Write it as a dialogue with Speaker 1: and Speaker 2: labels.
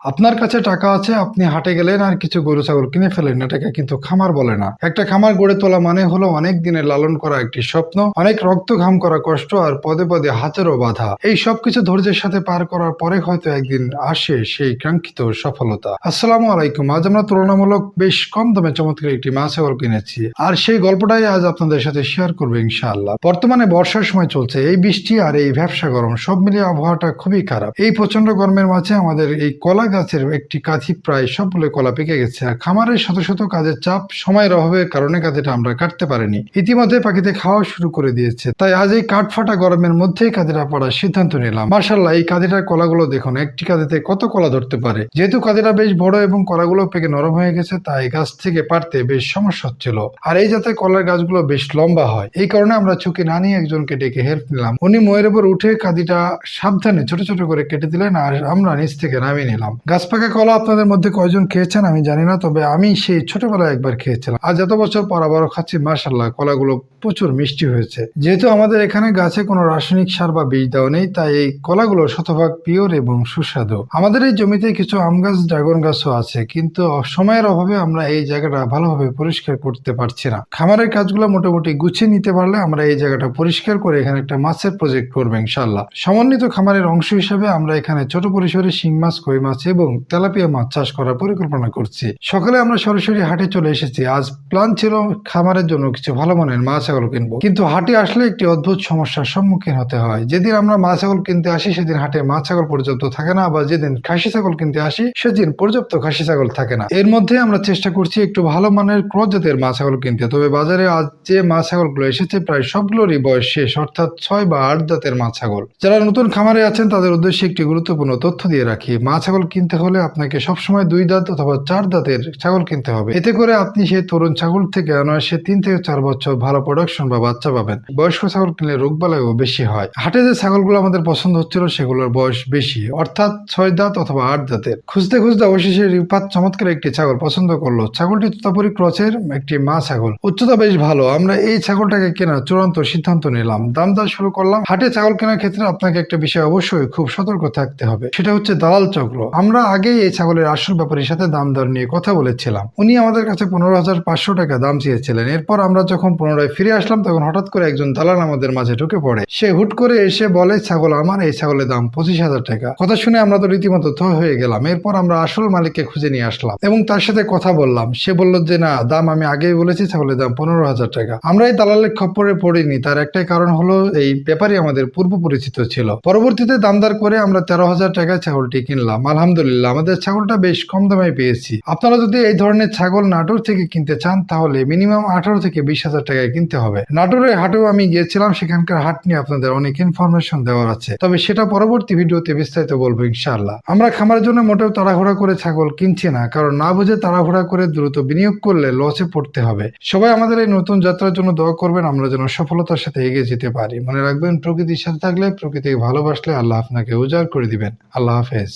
Speaker 1: আপনার কাছে টাকা আছে, আপনি হাটে গেলেন আর কিছু গরু ছাগল কিনে ফেলেন, এটাকে কিন্তু খামার বলে না। একটা খামার গড়ে তোলা মানে হলো অনেক দিনের লালন করা একটি স্বপ্ন, অনেক রক্ত ঘাম করা কষ্ট আর পদে পদে হাজারো বাধা। এই সবকিছু ধৈর্যের সাথে পার করার পরে হয়তো একদিন আসে সেই কাঙ্ক্ষিত সফলতা। আসসালামু আলাইকুম। আজ আমরা তুলনামূলক বেশ কম দামে চমৎকার একটি মা ছাগল কিনেছি, আর সেই গল্পটাই আজ আপনাদের সাথে শেয়ার করবো ইনশাআল্লাহ। বর্তমানে বর্ষার সময় চলছে, এই বৃষ্টি আর এই ব্যবসা গরম সব মিলিয়ে আবহাওয়াটা খুবই খারাপ। এই প্রচন্ড গরমের মাঝে আমাদের এই কলা গাছের একটি কাঁধি প্রায় সবগুলো কলা পেকে গেছে, আর খামারের শত শত কাজের চাপ, সময়ের অভাবের কারণে কাঁধিটা আমরা কাটতে পারিনি। ইতিমধ্যে পাখিতে খাওয়া শুরু করে দিয়েছে, তাই আজ এই কাঠফাটা গরমের মধ্যেই কাঁধিটা পড়ার সিদ্ধান্ত নিলাম। মার্শাল্লাহ, এই কাঁধিটার কলাগুলো দেখুন, একটি কাঁধিতে কত কলা ধরতে পারে। যেহেতু কাঁধিটা বেশ বড় এবং কলাগুলো পেকে নরম হয়ে গেছে, তাই গাছ থেকে পারতে বেশ সমস্যা হচ্ছিল। আর এই যাতে কলার গাছগুলো বেশ লম্বা হয়, এই কারণে আমরা ঝুঁকি না নিয়ে একজনকে ডেকে হেল্প নিলাম। উনি ময়ের উপর উঠে কাঁধিটা সাবধানে ছোট ছোট করে কেটে দিলেন, আর আমরা নিচ থেকে নামিয়ে নিলাম। গাছ পাকা কলা আপনাদের মধ্যে কয়জন খেয়েছেন আমি জানি না, তবে আমি সেই ছোটবেলায় একবার খেয়েছিলাম। আজ এত বছর পর আবারও খাচ্ছি। মার্শাল্লাহ, কলাগুলো প্রচুর মিষ্টি হয়েছে। যেহেতু আমাদের এখানে গাছে কোনো রাসায়নিক সার বা বীজ দেওয়া নেই, তাই এই কলাগুলো শতভাগ পিওর এবং সুস্বাদু। আমাদের এই জমিতে কিছু আম গাছ, ড্রাগন গাছও আছে, কিন্তু সময়ের অভাবে আমরা এই জায়গাটা ভালোভাবে পরিষ্কার করতে পারছি না। খামারের কাজগুলো মোটামুটি গুছিয়ে নিতে পারলে আমরা এই জায়গাটা পরিষ্কার করে এখানে একটা মাছের প্রজেক্ট করবো ইনশাল্লাহ। সমন্বিত খামারের অংশ হিসেবে আমরা এখানে ছোট পরিসরে শিং মাছ, কই মাছ এবং তেলাপিয়া মাছ চাষ করার পরিকল্পনা করছি। সকালে আমরা সরাসরি হাটে চলে এসেছি। আজ প্ল্যান ছিল খামারের জন্য কিছু ভালো মানের মা ছাগল কিনবো, কিন্তু হাটে আসলে একটি অদ্ভুত সমস্যার সম্মুখীন হতে হয়। যেদিন আমরা মা ছাগল কিনতে আসি সেদিন হাটে মা ছাগল পর্যাপ্ত থাকে না, আবার যেদিন খাসি ছাগল কিনতে আসি সেদিন পর্যাপ্ত খাসি ছাগল থাকে না। এর মধ্যে আমরা চেষ্টা করছি একটু ভালো মানের ক্রস জাতের মা ছাগল কিনতে, তবে বাজারে আজ যে মা ছাগলগুলো এসেছে প্রায় সবগুলোরই বয়স শেষ, অর্থাৎ 6 বা 8 জাতের মা ছাগল। যারা নতুন খামারে আছেন তাদের উদ্দেশ্যে একটি গুরুত্বপূর্ণ তথ্য দিয়ে রাখি। মা ছাগল কিনতে হলে আপনাকে সবসময় 2 দাঁত অথবা 4 দাঁতের ছাগল কিনতে হবে। এতে করে আপনি সেই তরুণ ছাগল থেকে অনায়াসে 3 থেকে 4 বছর ভালো প্রোডাকশন বা বাচ্চা পাবেন। বয়স্ক ছাগল কিনলে রোগবালাইও বেশি হয়। হাটে যে ছাগলগুলো আমাদের পছন্দ হচ্ছিল সেগুলোর বয়স বেশি, অর্থাৎ 6 দাঁত অথবা 8 দাঁতের। খুঁজতে খুঁজতে অবশেষে রিপাত চমৎকার একটি ছাগল পছন্দ করলো। ছাগলটি তোতাপুরি ক্রসের একটি মা ছাগল, উচ্চতা বেশ ভালো। আমরা এই ছাগলটাকে কেনার চূড়ান্ত সিদ্ধান্ত নিলাম। দাম দর শুরু করলাম। হাটে ছাগল কেনার ক্ষেত্রে আপনাকে একটা বিষয় অবশ্যই খুব সতর্ক থাকতে হবে, সেটা হচ্ছে দালাল চক্র। আমরা আগেই এই ছাগলের আসল ব্যাপারীর সাথে দাম দর নিয়ে কথা বলেছিলাম। উনি আমাদের কাছে 15,500 টাকা দাম চেয়েছিলেন। এরপর আমরা যখন পুনরায় ফিরে আসলাম তখন হঠাৎ করে একজন দালাল আমাদের মাঝে ঢুকে পড়ে। সে হুট করে এসে বলে ছাগল আমার, এই ছাগলের দাম 25,000 টাকা। কথা শুনে আমরা তো রীতিমতো থ হয়ে গেলাম। এরপর আমরা আসল মালিককে খুঁজে নিয়ে আসলাম এবং তার সাথে কথা বললাম। সে বলল যে না, দাম আমি আগেই বলেছি, ছাগলের দাম 15,000 টাকা। আমরা এই দালালের খপ্পরে পড়িনি, তার একটাই কারণ হলো এই ব্যাপারী আমাদের পূর্ব পরিচিত ছিল। পরবর্তীতে দামদার করে আমরা 13,000 টাকায় ছাগলটি কিনলাম। আলহামদুলিল্লাহ, আমাদের ছাগলটা বেশ কম দামে পেয়েছি। আপনারা যদি এই ধরনের ছাগল নাটোর থেকে কিনতে চান তাহলে মিনিমাম 18 থেকে 20,000 টাকায় কিনতে হবে। নাটোরের হাটেও আমি গিয়েছিলাম, সেখানকার হাট নিয়ে আপনাদের অনেক ইনফরমেশন দেওয়ার আছে, তবে সেটা পরবর্তী ভিডিওতে বিস্তারিত বলবো ইনশাআল্লাহ। আমরা খামারের জন্য মোটেও তাড়াহুড়া করে ছাগল কিনছি না, কারণ না বুঝে তাড়াহুড়া করে দ্রুত বিনিয়োগ করলে লসে পড়তে হবে। সবাই আমাদের এই নতুন যাত্রার জন্য দোয়া করবেন, আমরা যেন সফলতার সাথে এগিয়ে যেতে পারি। মনে রাখবেন, প্রকৃতির সাথে থাকলে, প্রকৃতিকে ভালোবাসলে আল্লাহ আপনাকে উজাড় করে দিবেন। আল্লাহ হাফেজ।